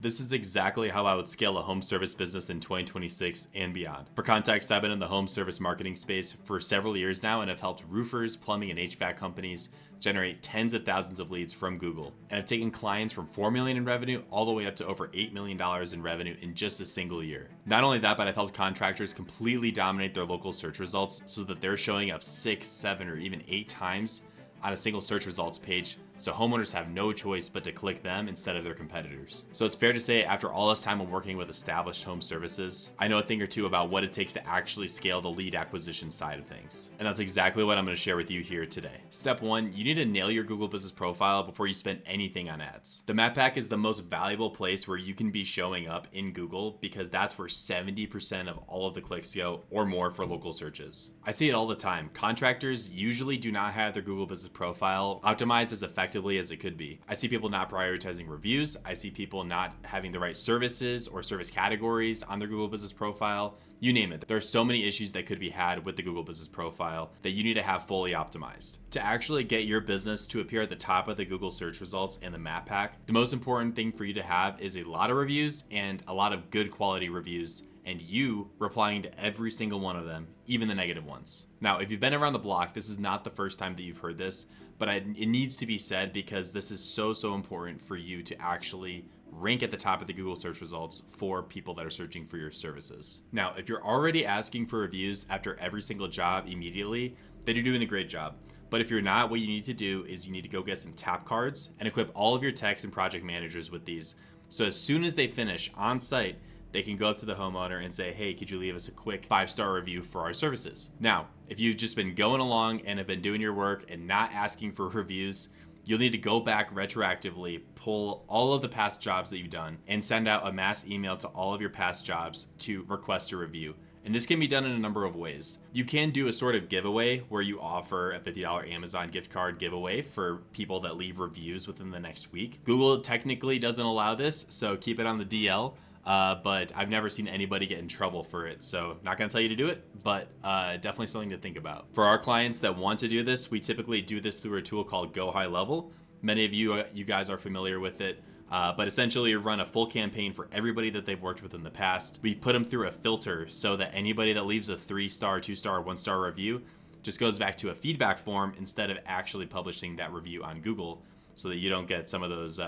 This is exactly how I would scale a home service business in 2026 and beyond. For context, I've been in the home service marketing space for several years now and have helped roofers, plumbing, and HVAC companies generate tens of thousands of leads from Google. And I've taken clients from $4 million in revenue all the way up to over $8 million in revenue in just a single year. Not only that, but I've helped contractors completely dominate their local search results so that they're showing up 6, 7, or even 8 times on a single search results page, so homeowners have no choice but to click them instead of their competitors. So it's fair to say, after all this time of working with established home services, I know a thing or two about what it takes to actually scale the lead acquisition side of things. And that's exactly what I'm going to share with you here today. Step 1, you need to nail your Google Business Profile before you spend anything on ads. The map pack is the most valuable place where you can be showing up in Google because that's where 70% of all of the clicks go or more for local searches. I see it all the time. Contractors usually do not have their Google Business Profile optimized as effectively as it could be. I see people not prioritizing reviews. I see people not having the right services or service categories on their Google Business Profile. You name it. There are so many issues that could be had with the Google Business Profile that you need to have fully optimized. To actually get your business to appear at the top of the Google search results and the map pack, the most important thing for you to have is a lot of reviews and a lot of good quality reviews, and you replying to every single one of them, even the negative ones. Now, if you've been around the block, this is not the first time that you've heard this, but it needs to be said because this is so important for you to actually rank at the top of the Google search results for people that are searching for your services. Now, if you're already asking for reviews after every single job immediately, then you're doing a great job. But if you're not, what you need to do is you need to go get some tap cards and equip all of your techs and project managers with these. So as soon as they finish on site, they can go up to the homeowner and say, hey, could you leave us a quick 5-star review for our services? Now, if you've just been going along and have been doing your work and not asking for reviews, you'll need to go back retroactively, pull all of the past jobs that you've done, and send out a mass email to all of your past jobs to request a review. And this can be done in a number of ways. You can do a sort of giveaway where you offer a $50 Amazon gift card giveaway for people that leave reviews within the next week. Google technically doesn't allow this, so keep it on the DL. But I've never seen anybody get in trouble for it. So not going to tell you to do it, but definitely something to think about. For our clients that want to do this, we typically do this through a tool called Go High Level. Many of you guys are familiar with it. But essentially you run a full campaign for everybody that they've worked with in the past. We put them through a filter so that anybody that leaves a 3-star, 2-star, 1-star review just goes back to a feedback form instead of actually publishing that review on Google, so that you don't get some of those,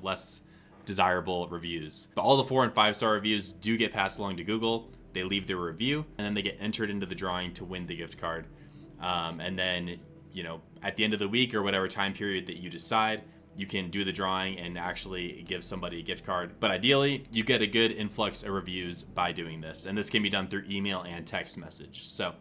less desirable reviews. But all the 4 and 5-star reviews do get passed along to Google. They leave their review and then they get entered into the drawing to win the gift card. And then, at the end of the week or whatever time period that you decide, you can do the drawing and actually give somebody a gift card. But ideally, you get a good influx of reviews by doing this. And this can be done through email and text message. So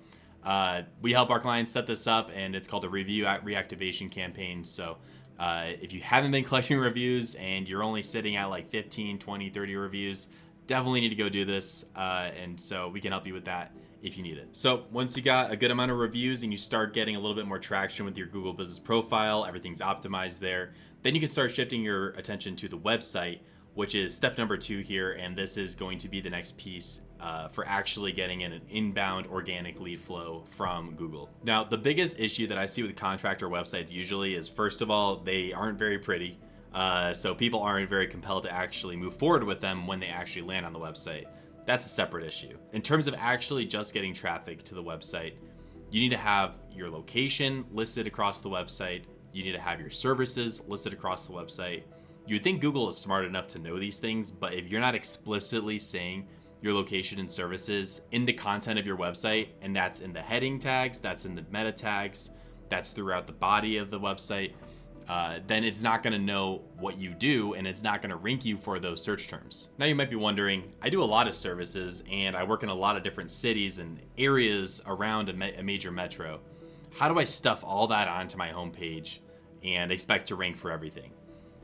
we help our clients set this up, and it's called a review reactivation campaign. So if you haven't been collecting reviews and you're only sitting at like 15, 20, 30 reviews, definitely need to go do this. And so we can help you with that if you need it. So once you got a good amount of reviews and you start getting a little bit more traction with your Google Business Profile, everything's optimized there, then you can start shifting your attention to the website, which is step number 2 here. And this is going to be the next piece for actually getting in an inbound organic lead flow from Google. Now, the biggest issue that I see with contractor websites usually is, first of all, they aren't very pretty. So people aren't very compelled to actually move forward with them when they actually land on the website. That's a separate issue. In terms of actually just getting traffic to the website, you need to have your location listed across the website. You need to have your services listed across the website. You would think Google is smart enough to know these things, but if you're not explicitly saying your location and services in the content of your website, and that's in the heading tags, that's in the meta tags, that's throughout the body of the website, then it's not going to know what you do, and it's not going to rank you for those search terms. Now you might be wondering, I do a lot of services and I work in a lot of different cities and areas around a major metro. How do I stuff all that onto my homepage and expect to rank for everything?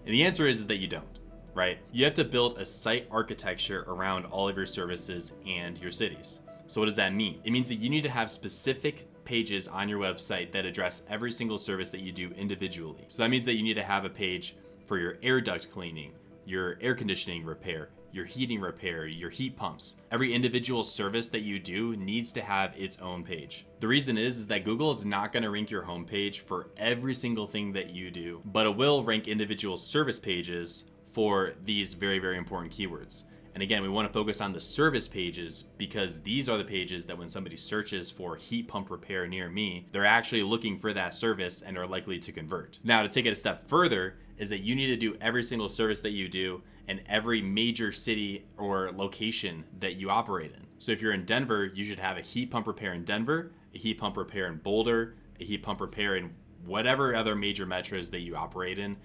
And the answer is that you don't, right? You have to build a site architecture around all of your services and your cities. So what does that mean? It means that you need to have specific pages on your website that address every single service that you do individually. So that means that you need to have a page for your air duct cleaning, your air conditioning repair, your heating repair, your heat pumps. Every individual service that you do needs to have its own page. The reason is that Google is not going to rank your homepage for every single thing that you do, but it will rank individual service pages for these very, very important keywords. And again, we want to focus on the service pages because these are the pages that when somebody searches for heat pump repair near me, they're actually looking for that service and are likely to convert. Now, to take it a step further is that you need to do every single service that you do in every major city or location that you operate in. So if you're in Denver, you should have a heat pump repair in Denver, a heat pump repair in Boulder, a heat pump repair in whatever other major metros that you operate in.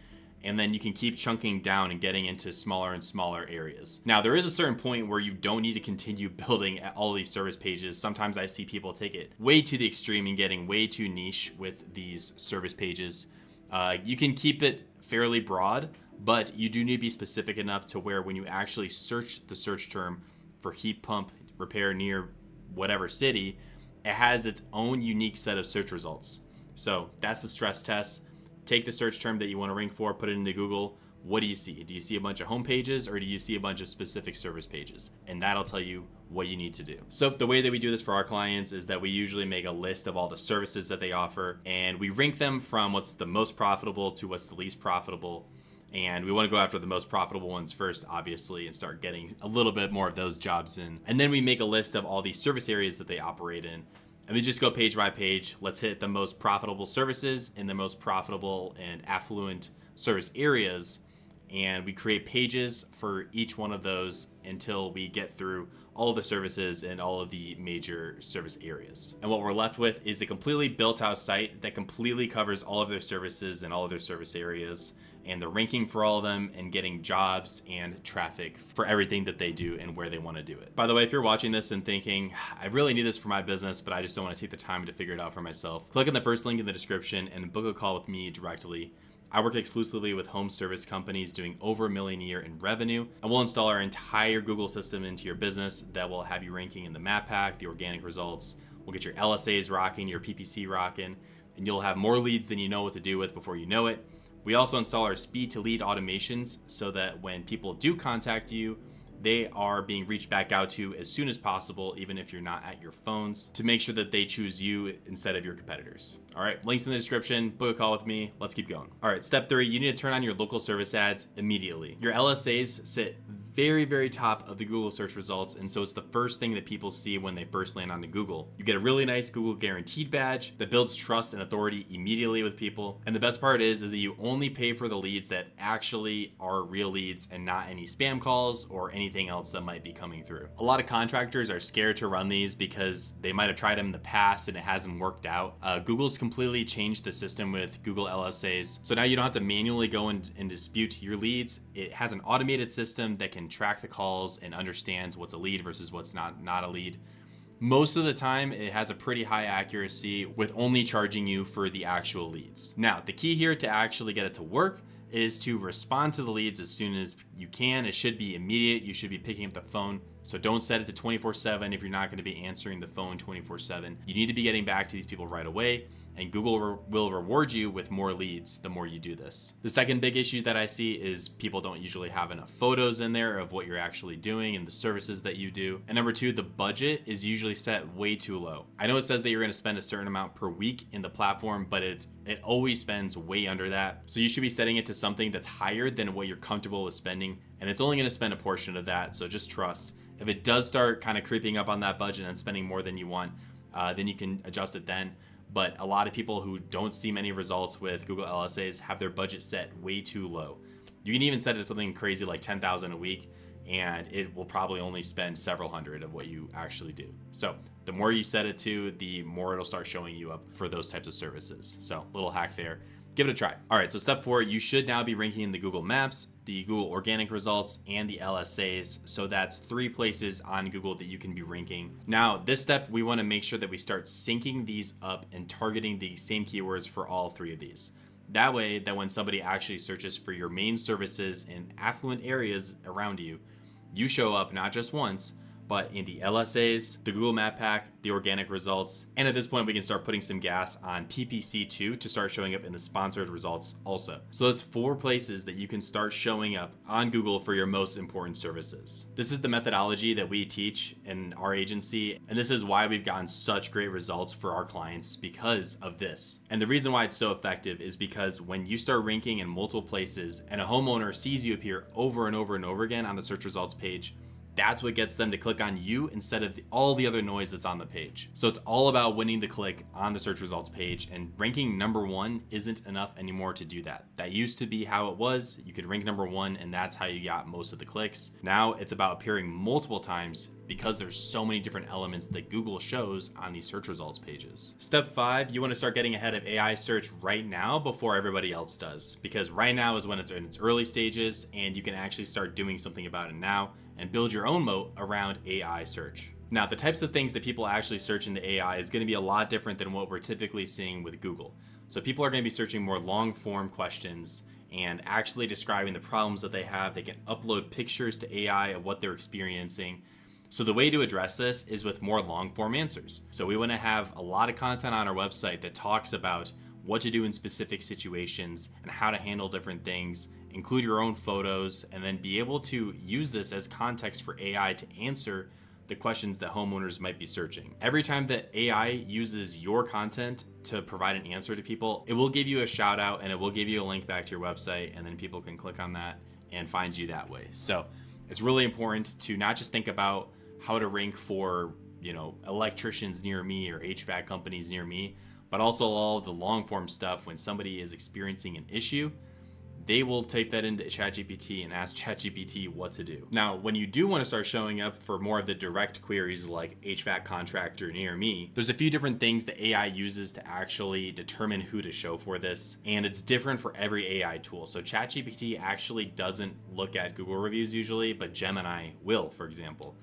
And then you can keep chunking down and getting into smaller and smaller areas. Now, there is a certain point where you don't need to continue building all these service pages. Sometimes I see people take it way to the extreme and getting way too niche with these service pages. You can keep it fairly broad, but you do need to be specific enough to where when you actually search the search term for heat pump repair near whatever city, it has its own unique set of search results. So that's the stress test. Take the search term that you want to rank for, put it into Google. What do you see? Do you see a bunch of home pages or do you see a bunch of specific service pages? And that'll tell you what you need to do. So the way that we do this for our clients is that we usually make a list of all the services that they offer and we rank them from what's the most profitable to what's the least profitable. And we want to go after the most profitable ones first, obviously, and start getting a little bit more of those jobs in. And then we make a list of all these service areas that they operate in. And we just go page by page. Let's hit the most profitable services in the most profitable and affluent service areas. And we create pages for each one of those until we get through all of the services in all of the major service areas. And what we're left with is a completely built out site that completely covers all of their services and all of their service areas. And the ranking for all of them and getting jobs and traffic for everything that they do and where they want to do it. By the way, if you're watching this and thinking, I really need this for my business, but I just don't want to take the time to figure it out for myself, click on the first link in the description and book a call with me directly. I work exclusively with home service companies doing over $1 million a year in revenue, and we'll install our entire Google system into your business that will have you ranking in the map pack, the organic results. We'll get your LSAs rocking, your PPC rocking, and you'll have more leads than you know what to do with before you know it. We also install our speed to lead automations so that when people do contact you, they are being reached back out to as soon as possible, even if you're not at your phones, to make sure that they choose you instead of your competitors. All right, links in the description, book a call with me, let's keep going. All right, step 3, you need to turn on your local service ads immediately. Your LSAs sit very, very top of the Google search results, and so it's the first thing that people see when they first land onto Google. You get a really nice Google guaranteed badge that builds trust and authority immediately with people. And the best part is that you only pay for the leads that actually are real leads and not any spam calls or anything else that might be coming through. A lot of contractors are scared to run these because they might have tried them in the past and it hasn't worked out. Google's completely changed the system with Google LSAs. So now you don't have to manually go and dispute your leads. It has an automated system that can track the calls and understands what's a lead versus what's not a lead. Most of the time, it has a pretty high accuracy with only charging you for the actual leads. Now, the key here to actually get it to work is to respond to the leads as soon as you can. It should be immediate. You should be picking up the phone. So don't set it to 24/7 if you're not going to be answering the phone 24/7. You need to be getting back to these people right away, and Google will reward you with more leads the more you do this. The second big issue that I see is people don't usually have enough photos in there of what you're actually doing and the services that you do. And number 2, the budget is usually set way too low. I know it says that you're going to spend a certain amount per week in the platform, but it always spends way under that. So you should be setting it to something that's higher than what you're comfortable with spending, and it's only going to spend a portion of that, so just trust. If it does start kind of creeping up on that budget and spending more than you want, then you can adjust it then. But a lot of people who don't see many results with Google LSAs have their budget set way too low. You can even set it to something crazy like $10,000 a week, and it will probably only spend several hundred of what you actually do. So the more you set it to, the more it'll start showing you up for those types of services. So little hack there. Give it a try. All right, so step 4, you should now be ranking in the Google Maps, the Google organic results, and the LSAs. So that's 3 places on Google that you can be ranking. Now, this step, we want to make sure that we start syncing these up and targeting the same keywords for all 3 of these. That way, that when somebody actually searches for your main services in affluent areas around you, you show up not just once, but in the LSAs, the Google Map Pack, the organic results, and at this point we can start putting some gas on PPC2 to start showing up in the sponsored results also. So that's 4 places that you can start showing up on Google for your most important services. This is the methodology that we teach in our agency, and this is why we've gotten such great results for our clients because of this. And the reason why it's so effective is because when you start ranking in multiple places and a homeowner sees you appear over and over and over again on the search results page, that's what gets them to click on you instead of all the other noise that's on the page. So it's all about winning the click on the search results page, and ranking number 1 isn't enough anymore to do that. That used to be how it was. You could rank number 1 and that's how you got most of the clicks. Now it's about appearing multiple times because there's so many different elements that Google shows on these search results pages. Step 5, you want to start getting ahead of AI search right now before everybody else does, because right now is when it's in its early stages and you can actually start doing something about it now and build your own moat around AI search. Now, the types of things that people actually search into AI is going to be a lot different than what we're typically seeing with Google. So people are going to be searching more long form questions and actually describing the problems that they have. They can upload pictures to AI of what they're experiencing. So the way to address this is with more long form answers. So we want to have a lot of content on our website that talks about what to do in specific situations and how to handle different things, include your own photos, and then be able to use this as context for AI to answer the questions that homeowners might be searching. Every time that AI uses your content to provide an answer to people, it will give you a shout out and it will give you a link back to your website, and then people can click on that and find you that way. So it's really important to not just think about how to rank for, electricians near me or HVAC companies near me, but also all the long form stuff. When somebody is experiencing an issue, they will take that into ChatGPT and ask ChatGPT what to do. Now, when you do want to start showing up for more of the direct queries like HVAC contractor near me, there's a few different things that AI uses to actually determine who to show for this, and it's different for every AI tool. So ChatGPT actually doesn't look at Google reviews usually, but Gemini will, for example.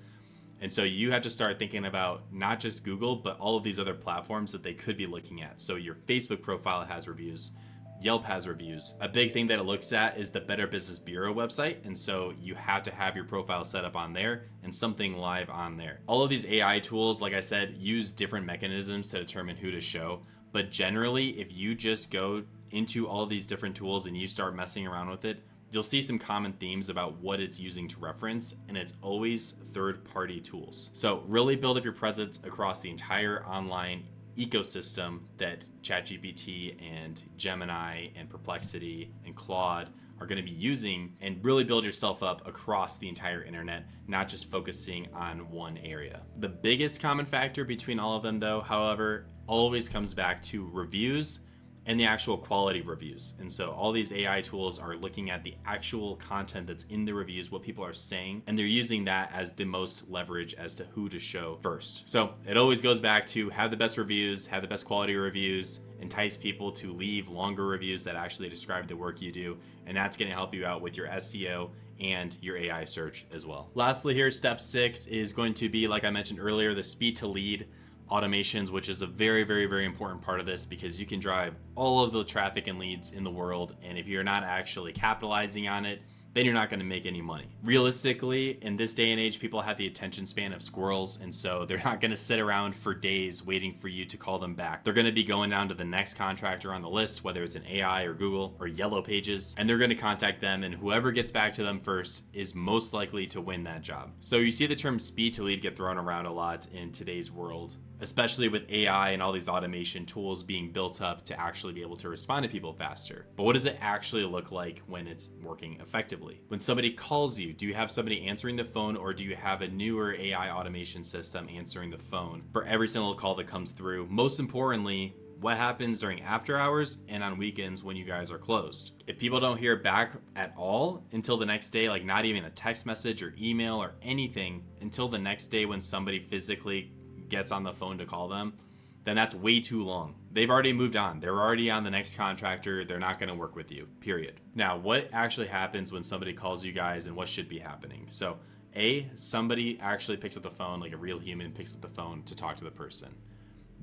And so you have to start thinking about not just Google, but all of these other platforms that they could be looking at. So your Facebook profile has reviews, Yelp has reviews. A big thing that it looks at is the Better Business Bureau website. And so you have to have your profile set up on there and something live on there. All of these AI tools, like I said, use different mechanisms to determine who to show. But generally, if you just go into all of these different tools and you start messing around with it, you'll see some common themes about what it's using to reference, and it's always third-party tools. So really build up your presence across the entire online ecosystem that ChatGPT and Gemini and Perplexity and Claude are going to be using, and really build yourself up across the entire internet, not just focusing on one area. The biggest common factor between all of them, though, however, always comes back to reviews and the actual quality of reviews. And so all these AI tools are looking at the actual content that's in the reviews, what people are saying, and they're using that as the most leverage as to who to show first. So it always goes back to have the best reviews, have the best quality reviews, entice people to leave longer reviews that actually describe the work you do, and that's going to help you out with your SEO and your AI search as well. Lastly here, step 6 is going to be, like I mentioned earlier, the speed to lead automations, which is a very, very, very important part of this, because you can drive all of the traffic and leads in the world, and if you're not actually capitalizing on it, then you're not going to make any money. Realistically, in this day and age, people have the attention span of squirrels, and so they're not going to sit around for days waiting for you to call them back. They're going to be going down to the next contractor on the list, whether it's an AI or Google or Yellow Pages, and they're going to contact them, and whoever gets back to them first is most likely to win that job. So you see the term speed to lead get thrown around a lot in today's world, especially with AI and all these automation tools being built up to actually be able to respond to people faster. But what does it actually look like when it's working effectively? When somebody calls you, do you have somebody answering the phone, or do you have a newer AI automation system answering the phone for every single call that comes through? Most importantly, what happens during after hours and on weekends when you guys are closed? If people don't hear back at all until the next day, like not even a text message or email or anything until the next day when somebody physically gets on the phone to call them, then that's way too long. They've already moved on. They're already on the next contractor. They're not going to work with you, period. Now, what actually happens when somebody calls you guys, and what should be happening? So A, somebody actually picks up the phone, like a real human picks up the phone to talk to the person.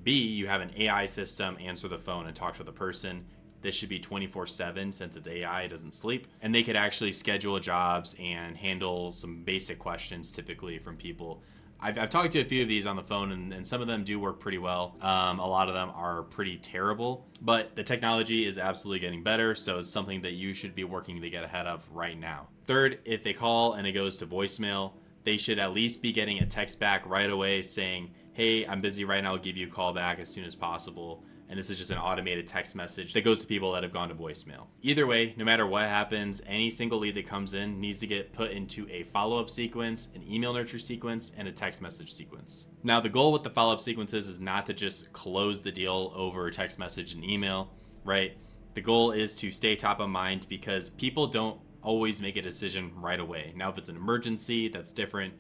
B, you have an AI system answer the phone and talk to the person. This should be 24/7 since it's AI, it doesn't sleep. And they could actually schedule jobs and handle some basic questions typically from people I've talked to a few of these on the phone, and some of them do work pretty well. A lot of them are pretty terrible, but the technology is absolutely getting better, so it's something that you should be working to get ahead of right now. Third, if they call and it goes to voicemail, they should at least be getting a text back right away saying, hey, I'm busy right now, I'll give you a call back as soon as possible. And this is just an automated text message that goes to people that have gone to voicemail. Either way, no matter what happens, any single lead that comes in needs to get put into a follow-up sequence, an email nurture sequence, and a text message sequence. Now, the goal with the follow-up sequences is not to just close the deal over text message and email, right? The goal is to stay top of mind because people don't always make a decision right away. Now, if it's an emergency, that's different.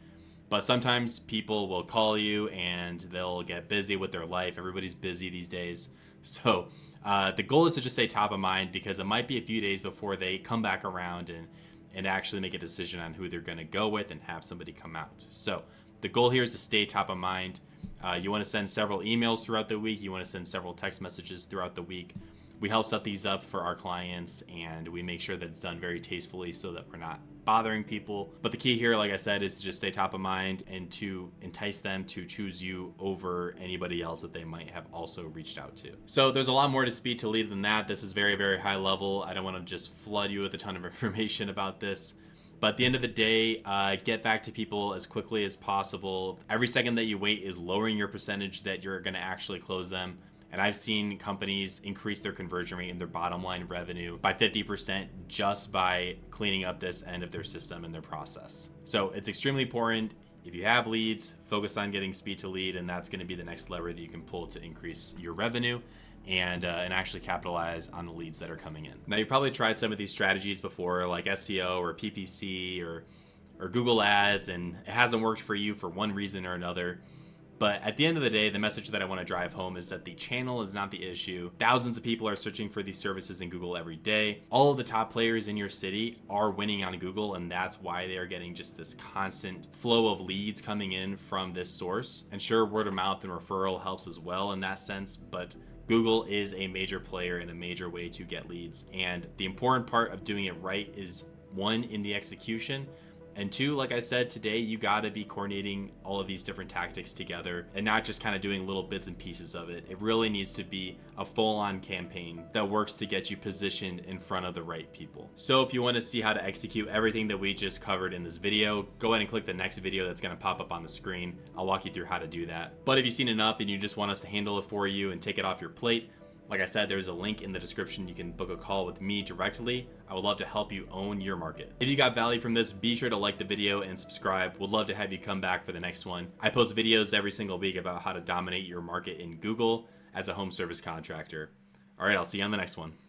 But sometimes people will call you and they'll get busy with their life. Everybody's busy these days. So the goal is to just stay top of mind because it might be a few days before they come back around and actually make a decision on who they're going to go with and have somebody come out. So the goal here is to stay top of mind. You want to send several emails throughout the week. You want to send several text messages throughout the week. We help set these up for our clients and we make sure that it's done very tastefully so that we're not bothering people. But the key here, like I said, is to just stay top of mind and to entice them to choose you over anybody else that they might have also reached out to. So there's a lot more to speed to lead than that. This is very, very high level. I don't want to just flood you with a ton of information about this. But at the end of the day, get back to people as quickly as possible. Every second that you wait is lowering your percentage that you're going to actually close them. And I've seen companies increase their conversion rate and their bottom line revenue by 50% just by cleaning up this end of their system and their process. So it's extremely important. If you have leads, focus on getting speed to lead, and that's going to be the next lever that you can pull to increase your revenue and actually capitalize on the leads that are coming in. Now, you've probably tried some of these strategies before, like SEO or PPC or Google Ads, and it hasn't worked for you for one reason or another. But at the end of the day, the message that I want to drive home is that the channel is not the issue. Thousands of people are searching for these services in Google every day. All of the top players in your city are winning on Google, and that's why they are getting just this constant flow of leads coming in from this source. And sure, word of mouth and referral helps as well in that sense, but Google is a major player and a major way to get leads. And the important part of doing it right is, one, in the execution, and two, like I said today, you got to be coordinating all of these different tactics together and not just kind of doing little bits and pieces of it. It really needs to be a full-on campaign that works to get you positioned in front of the right people. So if you want to see how to execute everything that we just covered in this video, go ahead and click the next video that's going to pop up on the screen. I'll walk you through how to do that. But if you've seen enough and you just want us to handle it for you and take it off your plate, like I said, there's a link in the description. You can book a call with me directly. I would love to help you own your market. If you got value from this, be sure to like the video and subscribe. Would love to have you come back for the next one. I post videos every single week about how to dominate your market in Google as a home service contractor. All right, I'll see you on the next one.